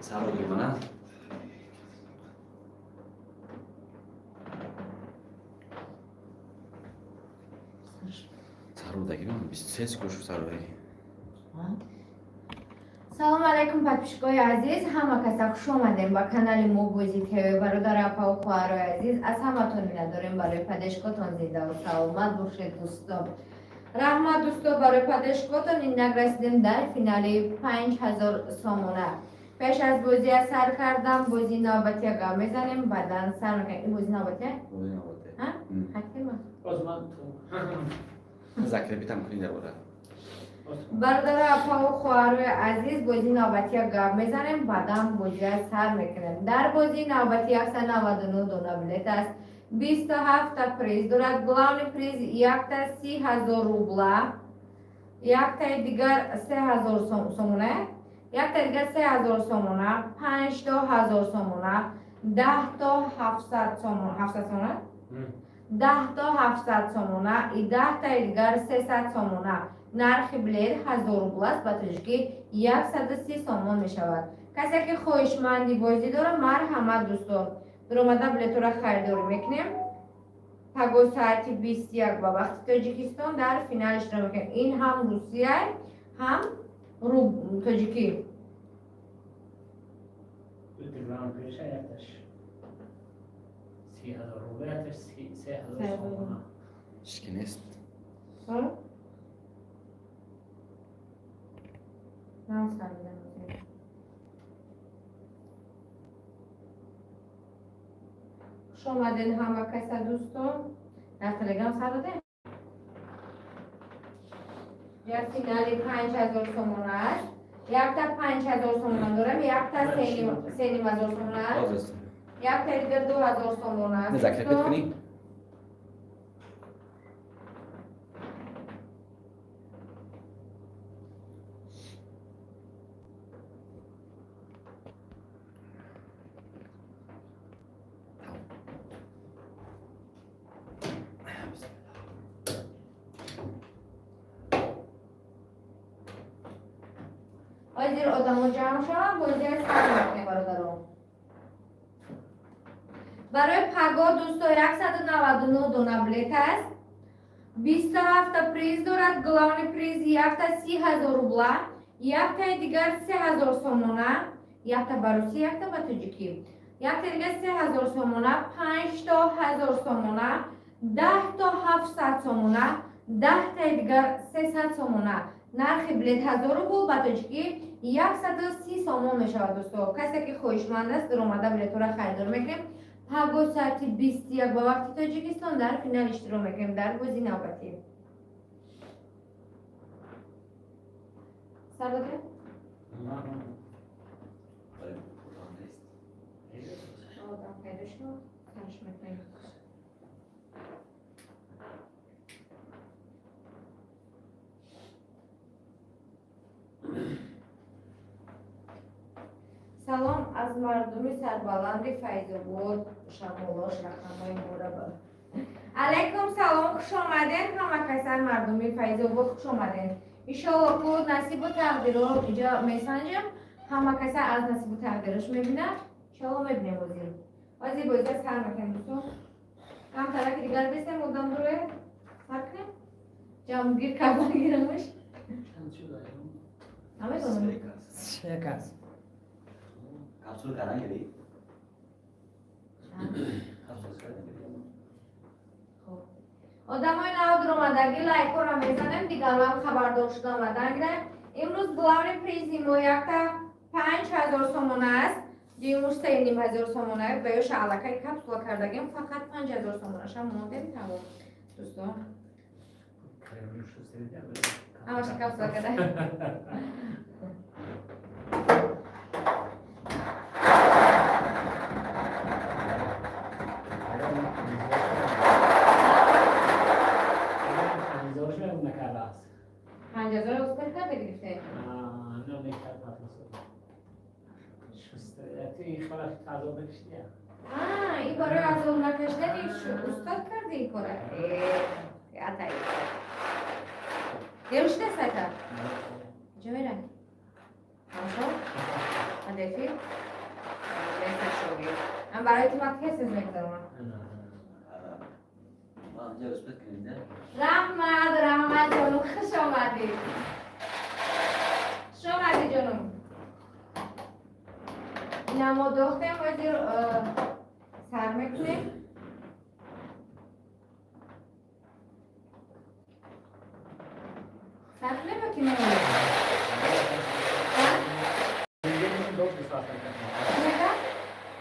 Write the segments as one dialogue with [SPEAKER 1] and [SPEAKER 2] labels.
[SPEAKER 1] Sarı limana. Sarıdaki mi? Biz ses koşu sarıdaki.
[SPEAKER 2] Салом алейкум подписчикои азиз, ҳама каса хуш омадем ба канали Мобози ТВ. Бародар апа ва хоҳарои азиз, аз ҳаматон миннатдорем барои падешкотон зинда ва саломат бошед дӯстон. Раҳмат дӯстон, барои падешкотон инак расидем дар финали 5000 сомона. Пеш аз бозия сар кардам, бози навбатия гап мезанем, баъдан сар мекунем. Ин бози навбатия?
[SPEAKER 1] Bozi navbati.
[SPEAKER 2] Ҳа? Ҳактема?
[SPEAKER 3] Osman tu.
[SPEAKER 1] Zakrabitам кунӣ дар бора.
[SPEAKER 2] Бародар апа ва хоҳарои азиз, бози навбатия гап мезанем, баъдан бозия сар мекунем. Дар бози навбати 199 дона билет аст. 27 та приз дорад. Главный приз 30,000 рубла. Яктаи дигар 3000 сомона. Яктаи дигар 3000 сомона, 50,000 сомона, 10 та 700 сомона. 700 сомона? 10 та 700 сомона и 10 таи дигар 300 сомона. нархи билет 1000 рубл аст, ба тоҷикӣ 130 сомон мешавад. Касе ки хоҳишманди бозӣ дорад, марҳамат дӯстон, биромада билетҳоро харидорӣ мекунем. Паго соати 21 ба вақти Тоҷикистон дар финал иштирок мекунем. Ин ҳам Русия, ҳам Тоҷикӣ.
[SPEAKER 3] Telegram پیش آیدش 30,000 روبل آیدش 3,000 سومنا.
[SPEAKER 1] Ishki nest.
[SPEAKER 2] خوش آمدین همه کسا دوستان. در تلگرام سر دادیم. یک فینالی 5000 سومون است. یک تا 5000 سومون دارم، یک تا 3000 سومون است.
[SPEAKER 1] Hozir.
[SPEAKER 2] یک تا دیگر 2000 سومون است.
[SPEAKER 1] Zakrabit kunî.
[SPEAKER 2] Hozir odamlar jam шаванд, бозия сар мекунем бародарон. Барои паго дӯстон 199 дона билет аст. 27 та приз дорад. Главный приз 30,000 рубла, яктаи дигар 3000 сомона, якта ба русӣ, якта ба тоҷикӣ. Якта дигар 3000 сомона, 50,000 сомона, 10 та 700 сомона, 10 таи дигар 300 сомона. нархи билет 1000 рубл, ба тоҷикӣ 130 сомон мешавад дӯстон. касе ки хоҳишманд аст, омада билетҳоро харидор мекунем. паго соати 21 ба вақти Тоҷикистон дар финал иштирок мекунем дар бози навбатӣ. сар додем? Одам пайдо шуд, карш мекунем. салом аз мардуми сарбаланди Файзобод, Шамолош, рақамҳои мораба. алайкум салом, хуш омадед ҳама касар мардуми Файзобод, хуш омадед. иншоалло ку насибу тақдиро иҷо месанҷам, ҳама каса аз насибу тақдирош мебинад. иншоалло мебинем озир. озир бозида сар мекунем дӯстон. ҳам тараки дигар бесем одам дуре сар кунем. ҷамгир кардан гирамаш. ҳамедонам.
[SPEAKER 3] Шекас.
[SPEAKER 1] Kapsul karan giri. Kapsul karan giri.
[SPEAKER 2] одамои навдур омадаги лайкҳоро мезанем, дигарам хабардор шуда омадан гирем. имрӯз главный призи мо якта 5000 сомона аст. димуш 3500 сомона аст. ба ёша аллакай капсула кардагим, фақат 5000 сомона шам монде метавон. дӯстон. ҳамаша капсула када. این برای از اون نکشتنی استاد کرده این کاره یاتایی دیروشته سایتا جا میرن همشو هدفی؟ بهتر شوگی من برای تو من کسی نگذارم
[SPEAKER 1] ما اینجا رسپت کنیم
[SPEAKER 2] رحمت جانم خوش آمدی خوش آمدی جانم اینا ما دختیم وزیر سر میکنیم سر نمیکنیم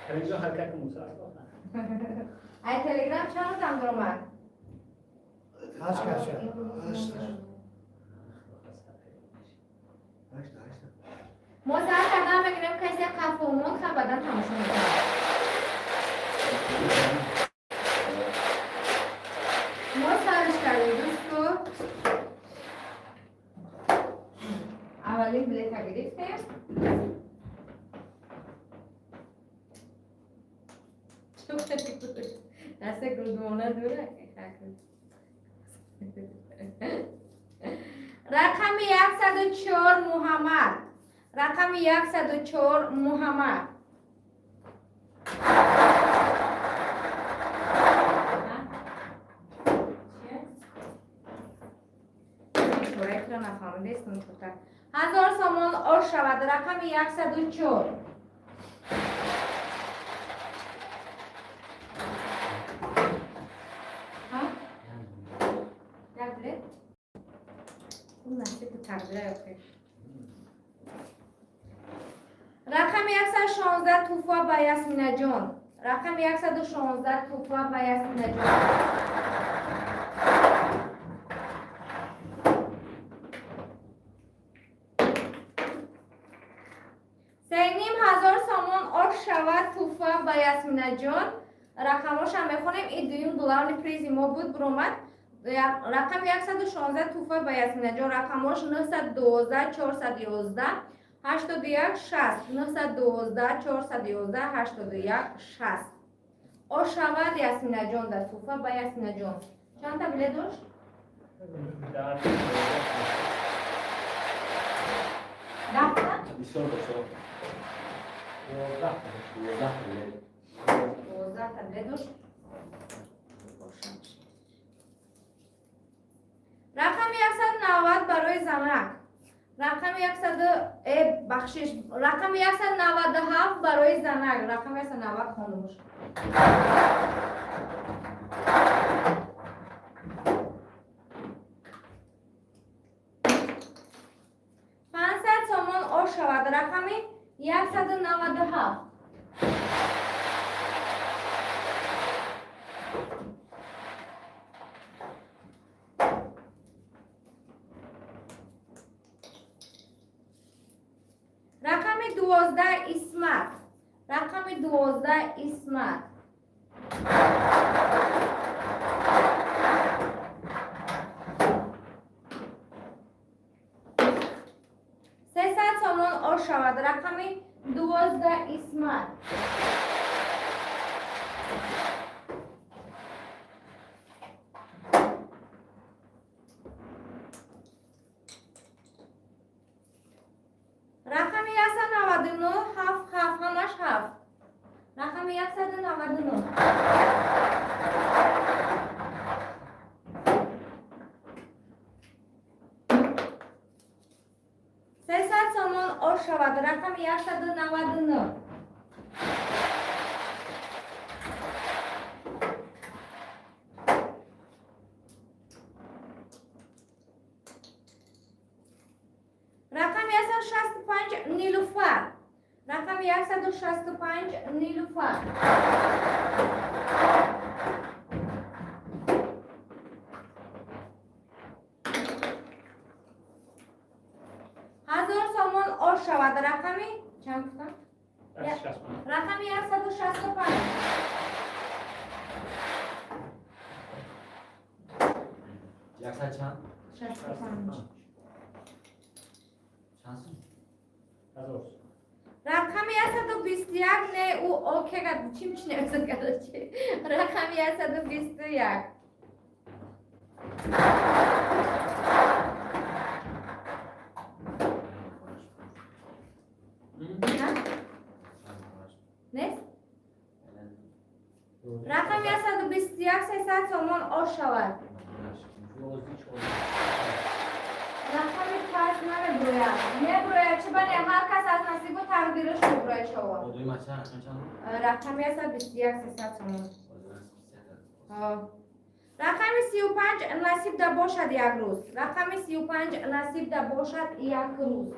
[SPEAKER 3] تلویزیون حرکت مسافر
[SPEAKER 2] ای تلگرام چند روزم در اومد؟
[SPEAKER 4] هشت کشه
[SPEAKER 2] ما سر کردن بگیریم کسی قفومون که بدن تماشا میکنم ما سرش کردیم دوستو اولین بلیت ها گرفتیم دست گلدمانه دوره رقم 104 محمد رقم 104 محمد هزار سامان آر شود رقم 104 رقم 116 توفا با یاسمین جان رقم 116 توفا با یاسمین جان سینیم هزار سامان آر شود توفا با یاسمین جان رقماش هم بخونیم این دویم دلار پریزی ما بود برومد رقم 116 توفا با یاسمین جان رقماش 912 411 81 60 912 411 81 60 او شود یاسمین جان در توفا با یاسمین جان چند تا بلیت داشت؟
[SPEAKER 1] بسیار بسیار
[SPEAKER 2] 12 تا بلیت داشت رقم 190 برای زنک رقم 100 بخشش رقم 197 برای زنک رقم 190 خانوش 500 سامان آر شود رقم 197 رقم 12 اسمت رقم 12 اسمت سامان آر شود رقم 12 اسمت رقم 199 7 7 همش 7 رقم 199 300 سامان آر شود رقم 199 رقم 165 نیلوفر رقم 165 نیلوفر هزار سامان آر شود رقم چند گفتم؟ رقم 165
[SPEAKER 1] 100 چند؟
[SPEAKER 2] 65
[SPEAKER 1] چند سو؟
[SPEAKER 2] رقم 121 نه او اوکی گد چی میشه نمیشه گداچی رقم 121
[SPEAKER 3] Mm.
[SPEAKER 2] شود.
[SPEAKER 3] روزی چون
[SPEAKER 2] رقم 5 نمیبروید. میبروید چه بنی هر کس از نصیب و تقدیرش میبروید شما.
[SPEAKER 1] با دوی مچه رقم چند؟
[SPEAKER 2] رقمی هست 21 300 تومان.
[SPEAKER 1] با
[SPEAKER 2] رقم 35 نصیب ده باشد یک روز. رقم 35 نصیب ده باشد یک روز.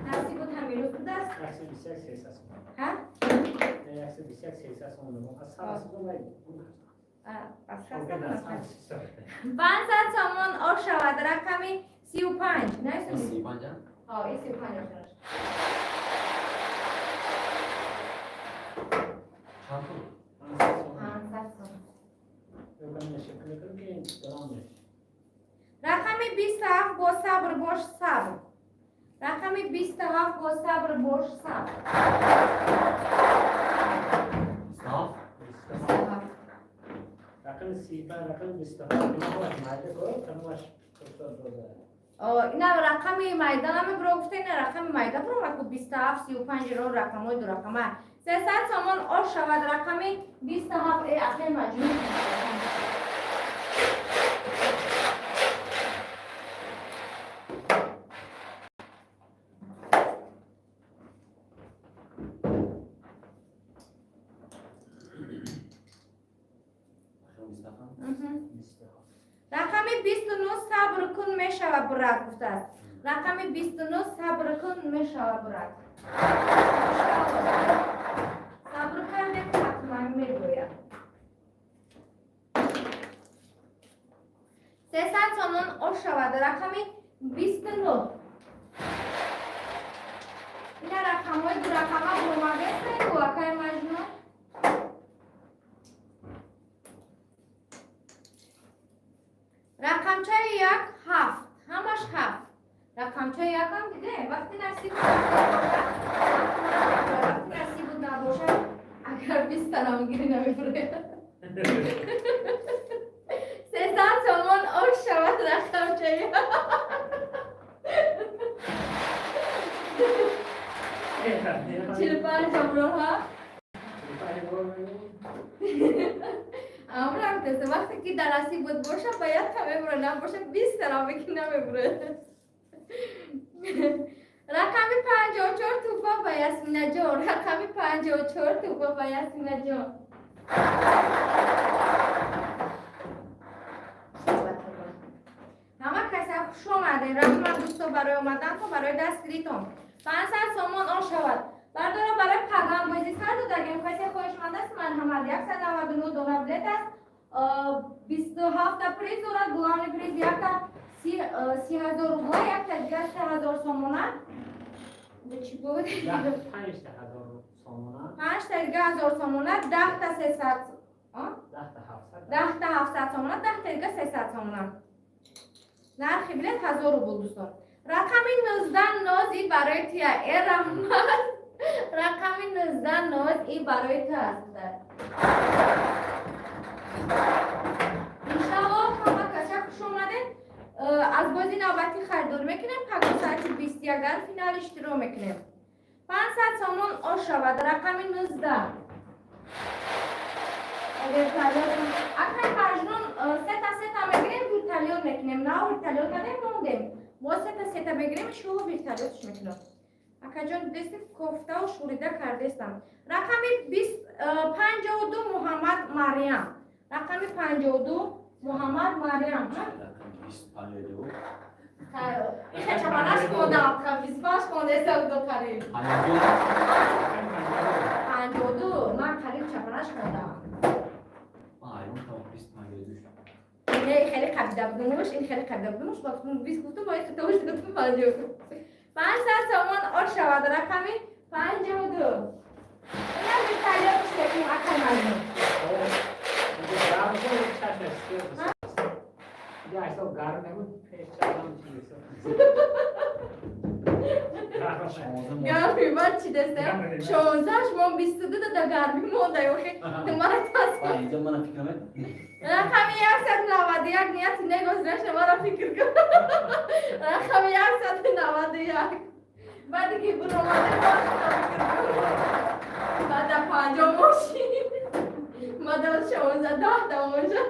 [SPEAKER 2] نصیب بود همین روز بود است؟
[SPEAKER 3] 126 300
[SPEAKER 2] ها؟
[SPEAKER 3] 126 300 تومان. از سال از اون
[SPEAKER 2] از
[SPEAKER 3] خب،
[SPEAKER 2] خسته
[SPEAKER 3] از
[SPEAKER 2] کنم.
[SPEAKER 3] سال
[SPEAKER 2] 500 تومان آر شود. رقم 35 نه
[SPEAKER 1] 35 هم؟
[SPEAKER 2] ها این 35 شد.
[SPEAKER 1] چند بود؟
[SPEAKER 2] 500 تومان. رقم 27 با صبر باش صبر. رقم 27 با صبر باش صبر.
[SPEAKER 1] صاف؟
[SPEAKER 3] رقم 35 رقم 27 نماش مایده کرد تماش کشتار داده.
[SPEAKER 2] نه رقم میدان هم برو گفته نه رقم میدان برو رقم 27 35 رو رقم های دو رقم 300 تومان آر شود. رقم 27 ای اخیر مجموع رقم 29 صبر کن می شود برد گفته است. رقم 29 صبر کن می شود برد. صبر کنید حتما می گوید. 300 تومان آر شود. رقم 29 این رقم های دو رقم ها برماده است و اکای مجموع رقمچه یک هفت همش هفت. رقمچه یک هم دیده وقتی نصیب وقتی نصیب نباشه اگر 20 تا نمیگیری نمیبره. 300 تومان آر شود. رقمچه یک 45 امرو ها امرو هم وقتی که در نصیب بود باشه باید کمه برو نباشه 20 تا نمیگی نمیبره. رقم 54 توفا با یاسمین جان. رقم 54 توفا با یاسمین جان. همه کسی خوش آمده. رقم دوستا برای اومدن تو برای دستگیریتون 500 تومان آن شود. بردارم برای پیغام بازی سر دو دگیم کسی خوشمند است. من همه 199 دلار بلیت است. 27 تا پریز دارد. گلان پریز یک تا 30,000 روباه یک تا دیگر 3,000 تومانه. به چی بود؟
[SPEAKER 3] 5,000 تومانه
[SPEAKER 2] 5 تا دیگر 1000 تومانه 10 تا 300
[SPEAKER 3] 10
[SPEAKER 2] تا 700 تومانه 10 تا دیگر 300 تومانه. نرخ بلیت 1000 روباه دوستان. رقم 19 نازی برای تیا ای رحمت. رقم 19 ناز ای برای تو است. انشاءالله همه کسی خوش اومده. از بازی نوبتی خریدار میکنیم. پگاه ساعت 21 در فینال اشتراک میکنیم. 500 تومان آر شود. رقم 19 اگر مجنون 3 تا میگیریم ویرتالیون میکنیم. نه ویرتالیون کنیم موندیم. ما 3 تا بگیریم شو ویرتالیونش میکنیم. اکا جان دستی کفته و شوریده کردستم. رقم 52 محمد مریم. رقم 52 محمد مریم.
[SPEAKER 1] رقم 52
[SPEAKER 2] این چپانش خوندم. رقم 25 خونده است دو قریب. 52 من قریب چپانش خوندم. این خیلی قبیده بودمش. این خیلی قبیده بودمش. وقتی من 20 گفتم باید توش گفتم 52. 500 تومان آر شود. رقم 52 این هم ویرتالیونش میکنیم. اکای مجنون گرمی من چی دسته؟ 16 شما 22 تا گرمی مونده یوخی نماره تاست
[SPEAKER 1] اینجا من فکر
[SPEAKER 2] رقم 191 نیت نگذره شما را فکر کن. رقم 191 بعد که برو آمده بعد 50 ماشین من مبادل 16 10 تا باشه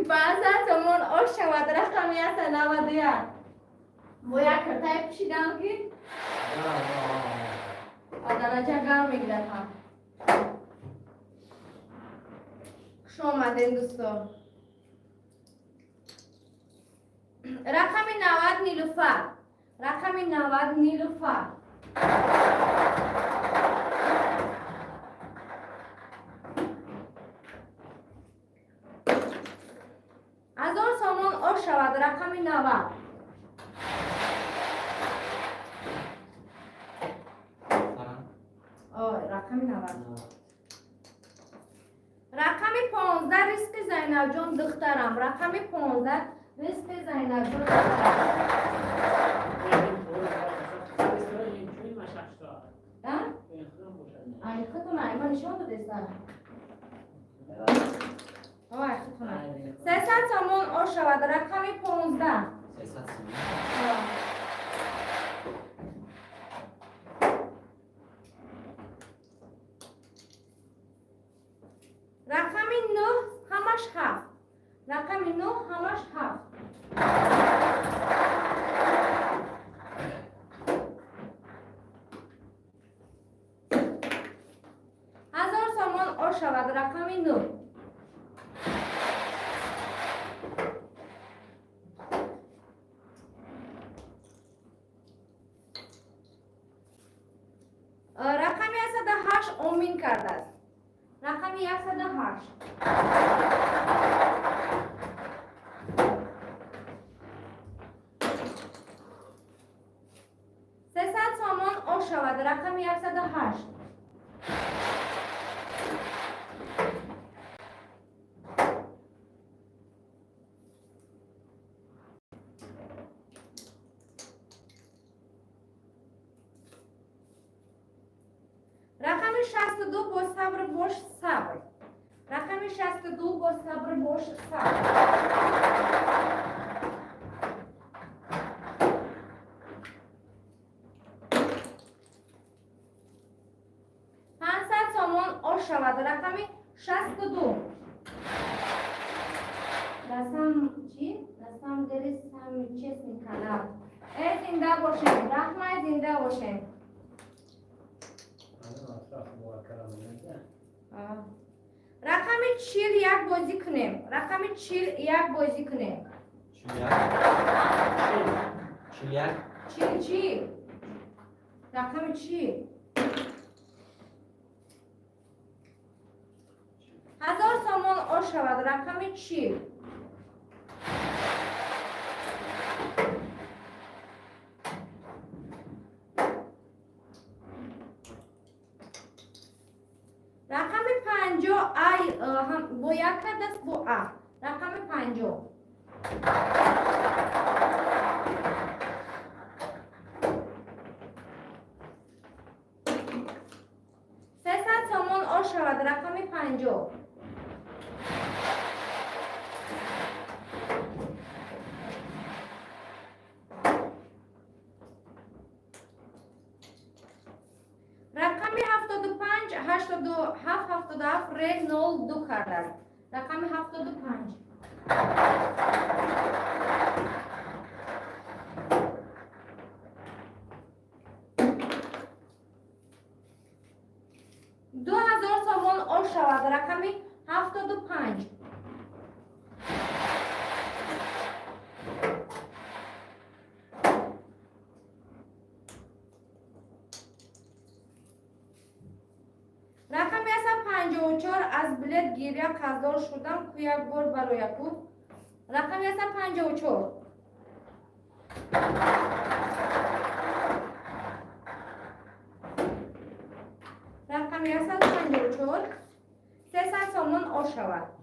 [SPEAKER 2] 500 تومان آش شود رقمی است 91 با یک کرتای پوشیدم که درجه گرم میگیرد هم خوش آمدین دوستان رقم 90 نیلوفر رقم 90 نیلوفر هزار سامان آش شود رقم 90 رقم 90 رقم 15 ریسک زینب جان دخترم رقم 15 ریسک زینب جان دخترم ای خودتون ای من نشان بده سر آه خودتون 300 تومان آش شود رقم 15
[SPEAKER 1] 300 تومان
[SPEAKER 2] رقم 9 همش 7 رقم 9 همش 7 1000 تومان آش شود رقم 9 رقم 108 امین کرده است رقم 108 300 تومان آش شود رقم 108 رقم 62 با صبر باش صبر رقم 62 با صبر باش صبر 500 تومان آش شود رقم 62 دستم چی؟ دستم دلستم چیز میکنم زنده باشین رحمه زنده باشین رقم 40 یک بازی کنیم رقم 40 یک بازی کنیم 40 رقم 40 1000 تومان آش شود رقم 40 رقم 50 ای با یک دست با ا رقم 50 300 تومان آش شود رقم 50 رقم 75 87 77 ری 02 کرده است رقم 75 2000 تومان آش شود رقم 75 رقم 154 از بلیت گیری قصدار شدم که یک بار برای کو رقم 154 رقم 154 300 تومان آش شود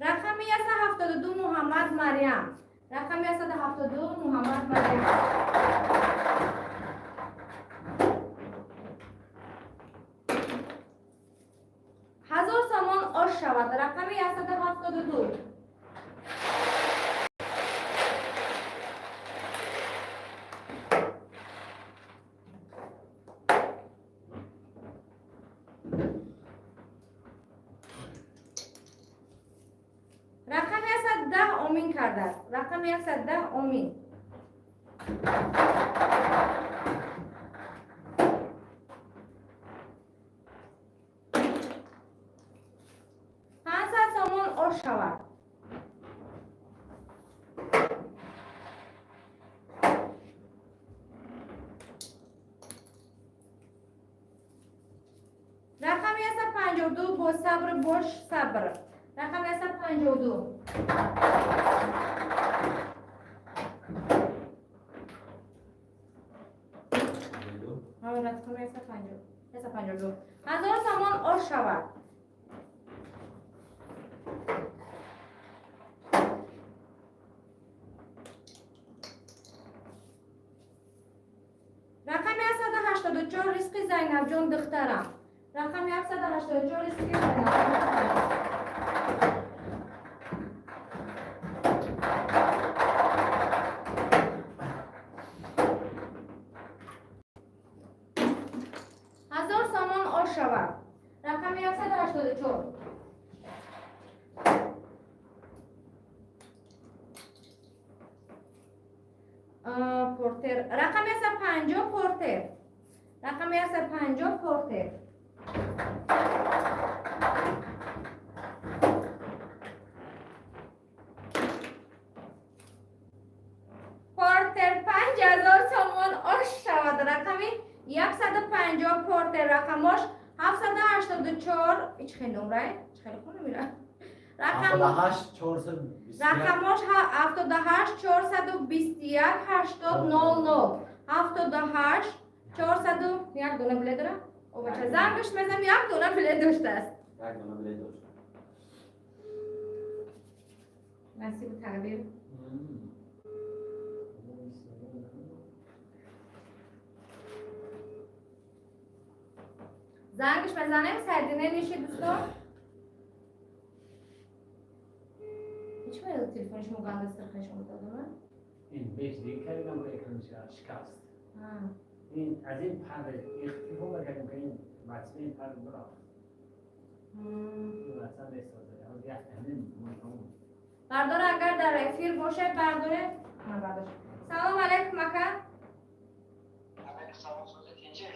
[SPEAKER 2] رقم 172 محمد مریم رقم 172 محمد مریم 1000 تومان آش شود رقم رقم 110 امین. سامان اور شود. رقم 152 با صبر باش صبر. رقم 152. رقم 152. 1000 سامان اور شود. رقم 184 رزق زینب جان دخترم. رقم 184 رزق زینب جان دخترم. شود. رقم 184. پورتر. رقم 150 پورتر. رقم 150 پورتر. پورتر 5000 تومان آش شود. رقم 150 پورتر. رقمش 784. هیچ خیلی نمره خیلی خونه میره.
[SPEAKER 1] رقمش 421.
[SPEAKER 2] رقمش 78 421 80 00. 78 401 دونه بله داره. او بچه زنگش میزم یک دونه بله داشته است.
[SPEAKER 1] یک دونه بله داشته.
[SPEAKER 2] نصیب تقدیر. زنگش بزنیم سردینه نیشه دوستان. هیچ باید تلفنش مگند است تلفنش مگند
[SPEAKER 3] این بیش دیگه کردم و اکرانش شکست. این از این پر اختیفو بکردم که این مطمئن این پر برا. این اصلا بسازه. از یک همین مطمئن.
[SPEAKER 2] بردار اگر در افیر باشه برداره. بردار. سلام علیکم مکه.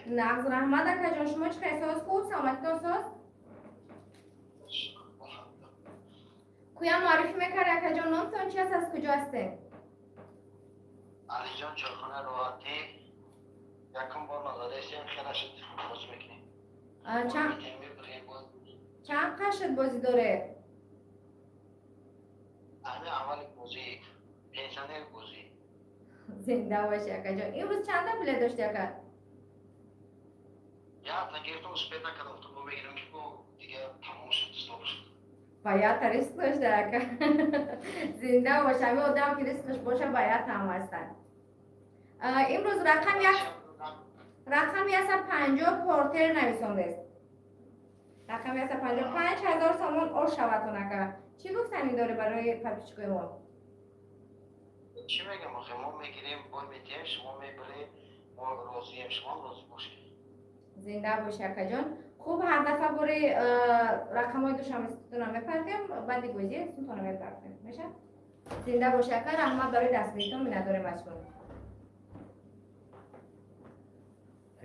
[SPEAKER 2] نعم رحمت اکا جان شما چه احساس بود؟ سلامتی احساس؟ کویا معرفی میکرد اکا جان نامتون چی هست از کجا هسته؟
[SPEAKER 5] علی جان چرخانه راحتی یکم بار نظاره سیم خیلی شد باز میکنیم
[SPEAKER 2] چند قشت بازی داره؟
[SPEAKER 5] همه اول بازی پنسانه بازی
[SPEAKER 2] زنده باشه اکا جان امروز چند پله داشتی اکا؟
[SPEAKER 5] یا تا گرفتم سپید نکردم تو بگیرم که دیگه تمام شد استوب شد
[SPEAKER 2] باید ریسک داشته اکا زنده باشه همه آدم که ریسکش باشه باید هم هستن امروز رقم 150 پورتر نویسنده است رقم 150 5000 سامان اور شوتون اکا چی گفتنی داره برای پرپیچگوی ما؟
[SPEAKER 5] چی میگم آخه ما میگیریم باید میتیم شما میبریم ما راضیم شما راضی باشیم
[SPEAKER 2] زنده باشه اکا جان خوب هر دفعه برای رقم های دوشم استتون میپردیم بعدی گوزی استتون میپردیم میشه؟ زنده باشه اکا رحمت داره دست بیتون می نداره مشمول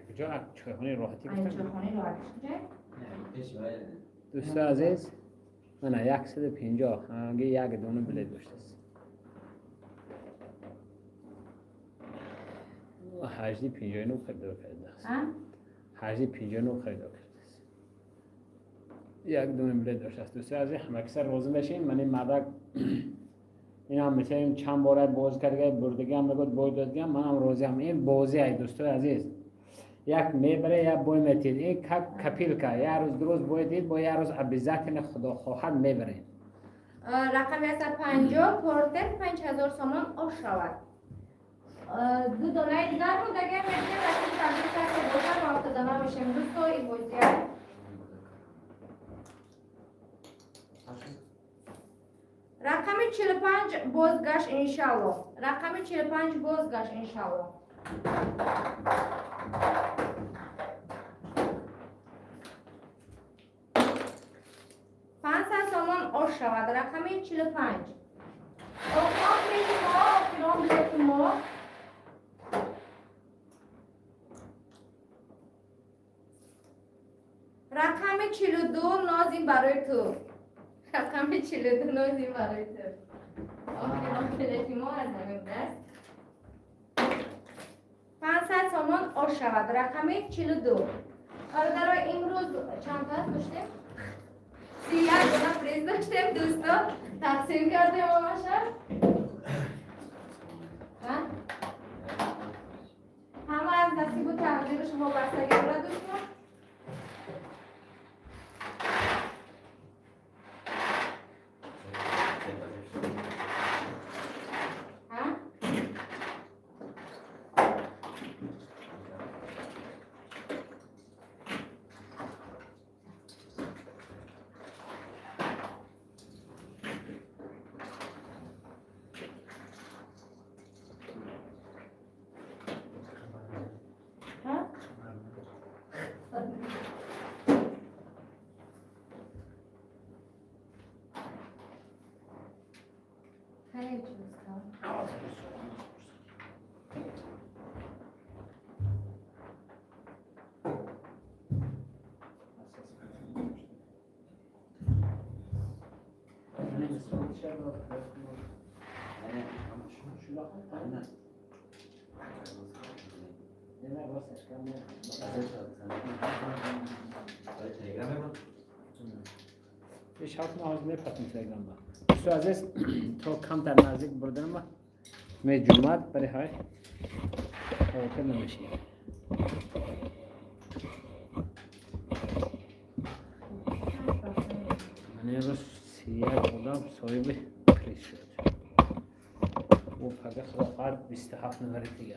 [SPEAKER 3] کجا چهخانه راحتی
[SPEAKER 2] این
[SPEAKER 3] گفتم؟
[SPEAKER 2] چهخانه راحتی کجا؟
[SPEAKER 3] دوستان عزیز من 150 همگی یک دونه بله داشته است هجدی 59 خریدار کرده است هجدی 59 خریدار کرده است یک دونه بله داشته است دوستان عزیز هم اکثر روزه بشین من این مدرک این هم مثل چند باره باز کرده بردگی هم نگود باید دادگی هم من هم روزه هم این بازی های دوستان عزیز یک میبره یا بای میتید این کپیل که یا روز دروز باید دید با یا روز عبیزت خدا خواهد میبره
[SPEAKER 2] رقم 150 پورتر 5000 سامان آش شود دو دونه دیگر رو دیگه میتونیم رقم تبدیل کرده بودن و افتادانه میشیم دوستو این بازی های رقم 45 بازگشت انشالله رقم 45 بازگشت انشالله سامان آش شود رقم 45 فلان بلیت ما رقم 42 نازیم برای تو. رقم 42 نازیم برای تو. فلان بلیت ما از همین دست 500 تومان آش شود. رقم 42. برادر امروز چند تا داشتیم؟ 31 تا پریز داشتیم دوستا تقسیم کردیم آماشه. همه از نصیب و تقدیر شما بستگی داره دوستان. خیلی دوستان.
[SPEAKER 3] پیش هات نهاز میپتیم تلگرام با دوستو عزیز تو کم در نزدیک بردن ما می جمعات برای های اوکر نمیشی من یه روز سیاه بودم صاحب پریز شد و فقط 27 نمره دیگه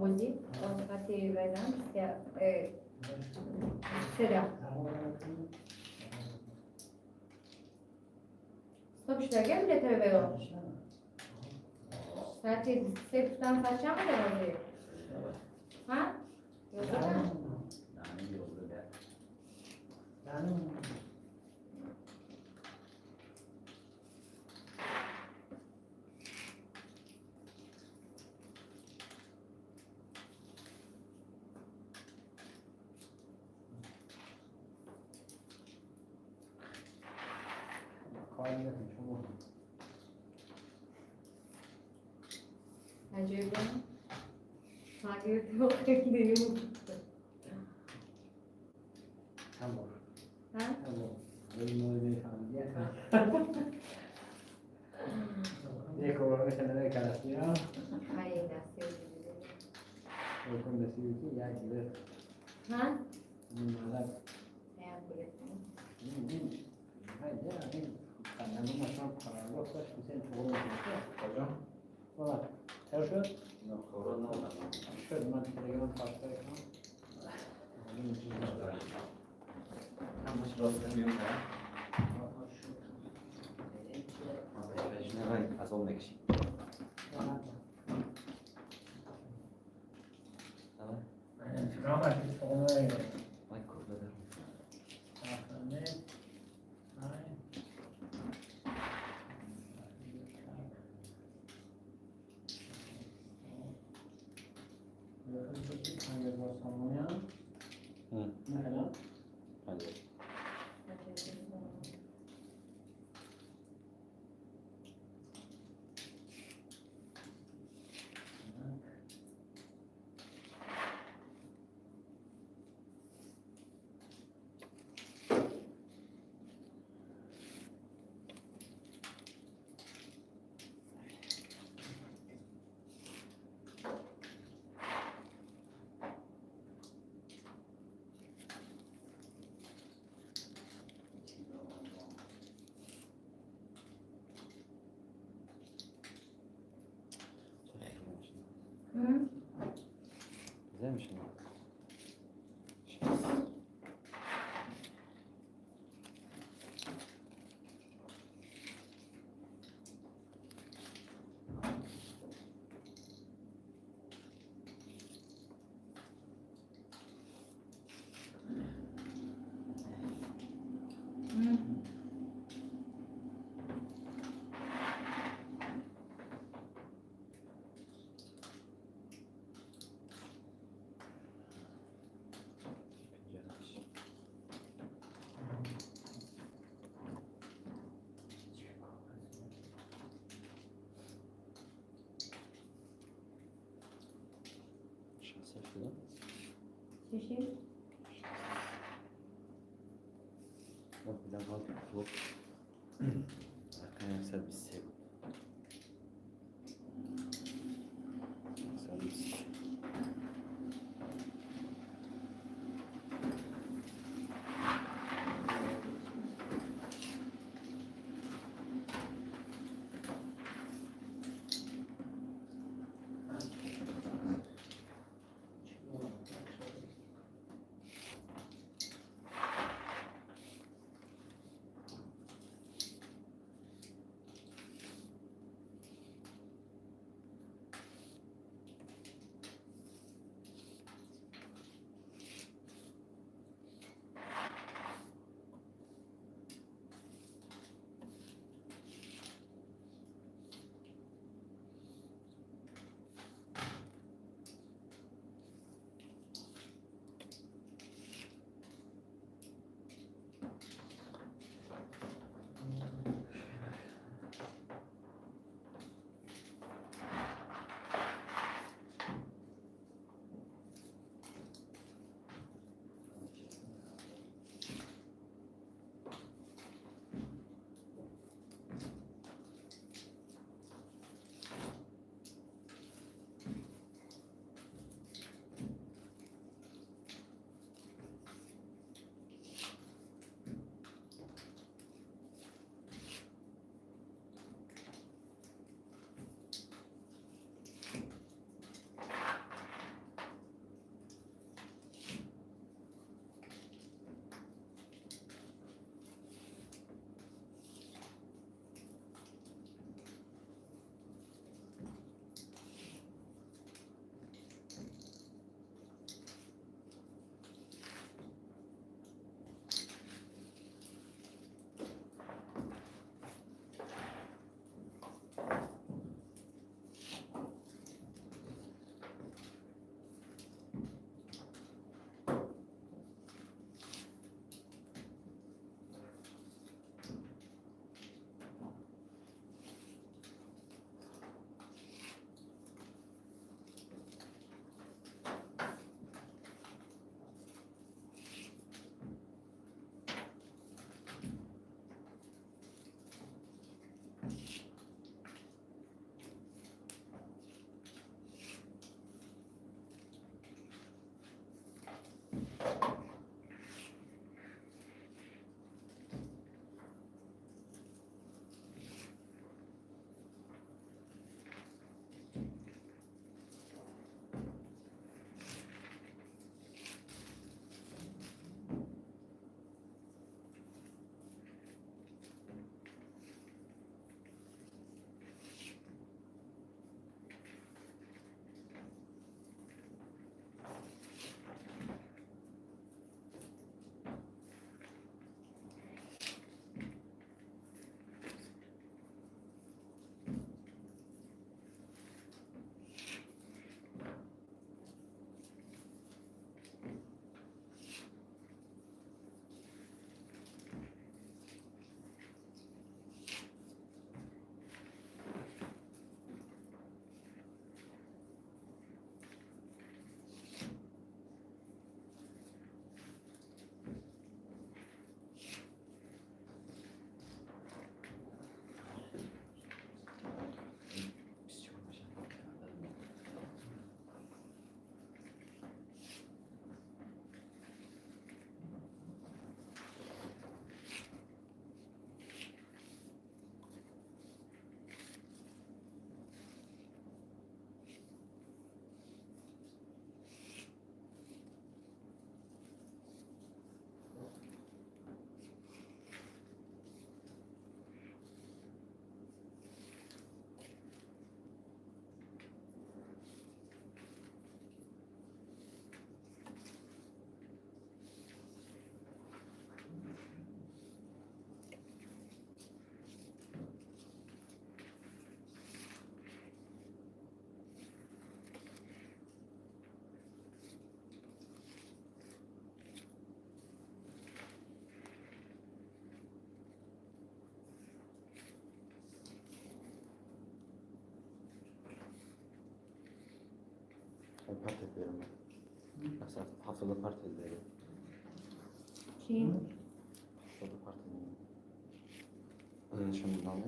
[SPEAKER 2] بودی؟ وقتی بدم سریا. صبح شده بلیت رو بگو. ساعتی 3 ساعت چند بوده؟ ها؟ عجیبه. مگه تو خیلی
[SPEAKER 3] همون
[SPEAKER 2] ها؟
[SPEAKER 3] یک اور میشنه کلاسی ها
[SPEAKER 2] ای دستی
[SPEAKER 3] کن دستی که یک دیگه
[SPEAKER 2] ها؟
[SPEAKER 3] مالک
[SPEAKER 2] نیم بلیت
[SPEAKER 3] این خانم مثلا پارالو خوش میشه تو کجا؟ والا چرا شد؟
[SPEAKER 1] نه خورا نه
[SPEAKER 3] شد من تلگرام پاس کردم
[SPEAKER 1] همش راست میونه نه از اون نکشی زين شنو؟ شده؟
[SPEAKER 2] چیشی؟
[SPEAKER 1] ما بیدم ها بود رقم 123 بود 123
[SPEAKER 2] 123
[SPEAKER 1] مثلا 70 پارت داره.
[SPEAKER 2] چی؟
[SPEAKER 1] 70 پارت داره. شما نامه؟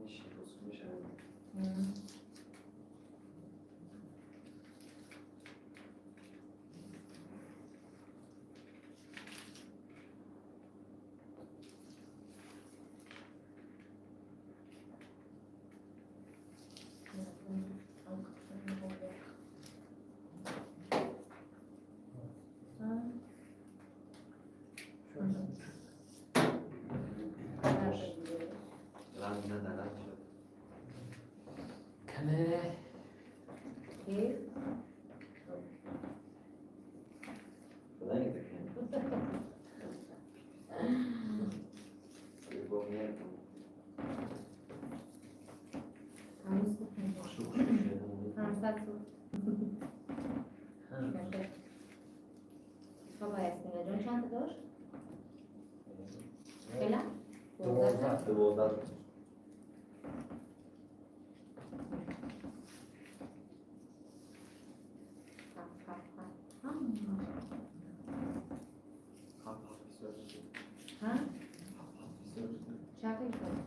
[SPEAKER 1] میشه میشه. رنگ ندارد شد.
[SPEAKER 3] کنه
[SPEAKER 2] چی؟
[SPEAKER 1] رنگ دکن. با میاد. شوخ شده.
[SPEAKER 2] بابا اسمینا جان چند تا داشت؟ خیلی؟
[SPEAKER 1] 12.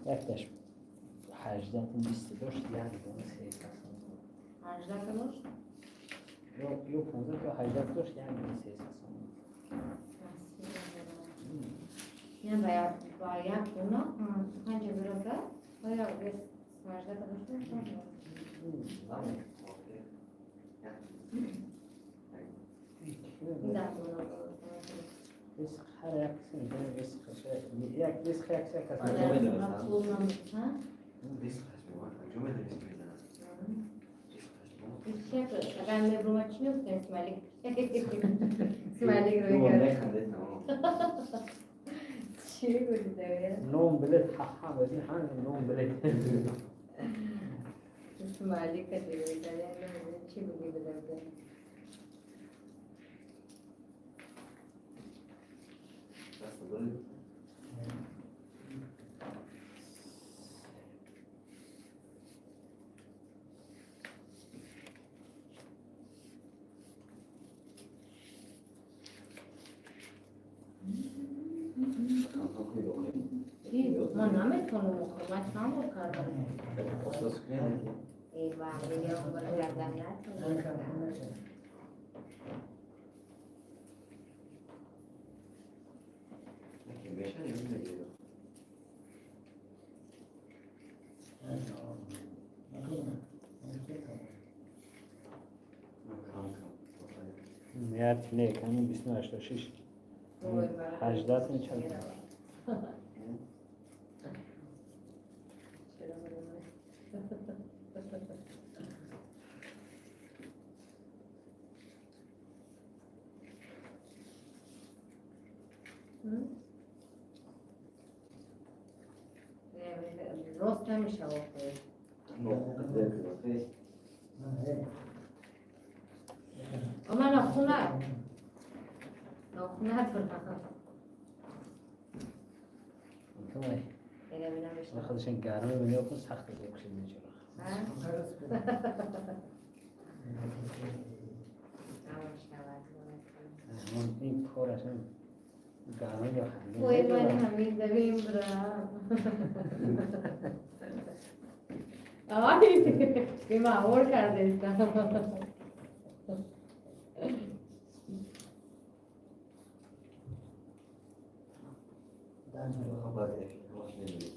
[SPEAKER 3] یکتش 18 تا 20 داشت یک دونه 300
[SPEAKER 2] 18 تا داشت؟
[SPEAKER 3] یا 15 تا 18 تا داشت یک دونه 300
[SPEAKER 2] اینه با یک دونه 5 برابر باید 18 تا داشت؟ این 10 دونه
[SPEAKER 3] رزق هر یک کسی می‌دونه رزقش یک رزق یک سه کسی
[SPEAKER 2] آره
[SPEAKER 3] می‌دونه.
[SPEAKER 2] مطلوب نمیشه اگر میبرومه چی میفته اسمالیک اسمالیک روی کرد چی بودی دوید؟
[SPEAKER 3] نوم بلد حقا بزنی همین نوم بلد
[SPEAKER 2] اسمالیک دوید چی بودی بلده؟ ما نمیتونم مقاومت نمو کردم ای بابا یا برای گردن نتونم
[SPEAKER 3] میاد نه کمی 286 18 میچنه
[SPEAKER 2] راست نمیشه واقعی اما نخونه دارم اینه بینم بشنم
[SPEAKER 3] خودشون گرمه بینیم خود سخت بکشید میشه این کارش هم گرمه یا خنده
[SPEAKER 2] وای من همین دویم برم آی این معمول کرده ایستم
[SPEAKER 1] خبر یکی روش نمیدید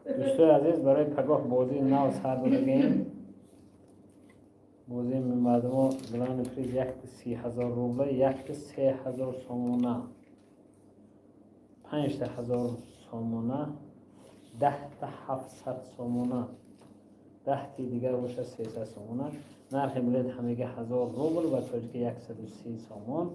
[SPEAKER 3] دوستان عزیز برای پگاه بازی نو سر بگیم بازی مردم گران پریز یک 30,000 روبله یک 3,000 سامانه 5,000 سامانه 10,700 سامانه 10 دیگر باشه 300 سامانه نرخ بلیط همگی 1000 روبل و تاجیک 130 سامان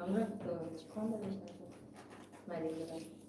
[SPEAKER 2] Amra, quando a gente Maria.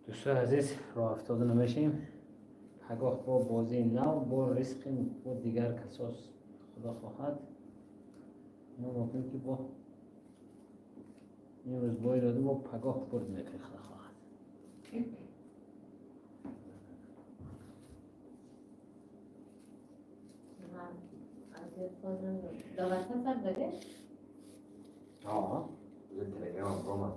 [SPEAKER 3] دوستان عزیز راه افتاده نمیشیم پگاه با بازی نو با رزق با دیگر کساس خدا خواهد ما ممکن که با این روز بای داده با پگاه برد میکنه خدا خواهد
[SPEAKER 2] دعوت سر داده؟
[SPEAKER 3] آه
[SPEAKER 1] روی تلگرام برام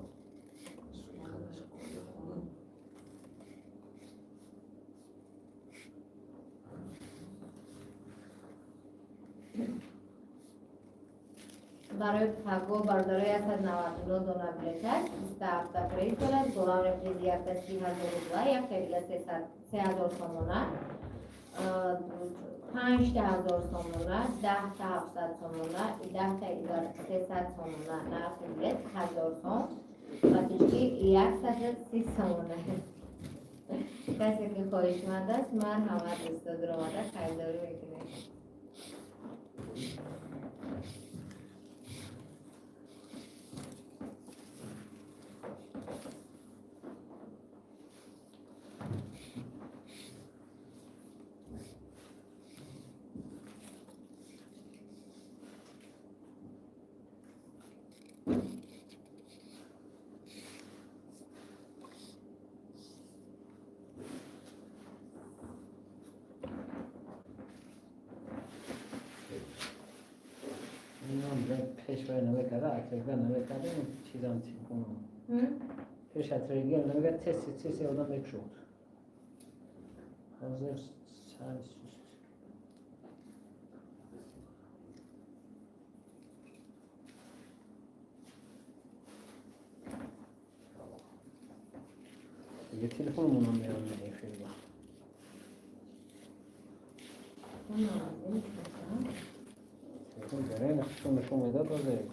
[SPEAKER 2] برای پگو برداری 199 دلار بلیط است 27 اپریل دارد دلار پریز یک 30,000 یک خیلی 3,000 سامانه 5,000 سامانه 10,700 سامانه 10,300 سامانه نرخ بلیط 1000 سام و تشکی 130 سامانه کسی که خواهشمند است من همه دوست دارم خریداری میکنه
[SPEAKER 3] پیش باید نوه کرده اکترگاه نوه کرده این چیز هم تیم کنم پیش اکترگاه نوه کرده تسی آدم یک شد حاضر سر سوست دیگه تلفون مونم بیان میده خیلی با تلفون داره نشون میده بازه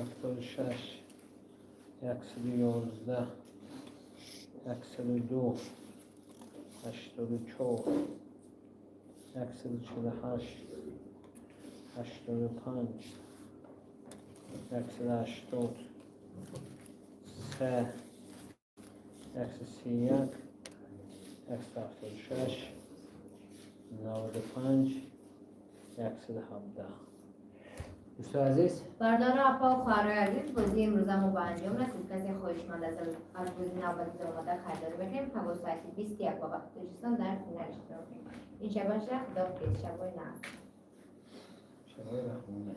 [SPEAKER 3] هفتاد شش 111 102 84 148 85 180 3 131 176 95 117. دوستان عزیز
[SPEAKER 2] برادر اپا و خواهرای عزیز، بازی امروز ما به انجام رسید. کسی خواهشمند از بازی نوبتی در آمده خریداری بکنیم تا با ساعت 21 با وقت دوستان در فینال اشتراک کنیم. این شبان شخص خداحافظ، شبای نهار.
[SPEAKER 3] شبای بخونه.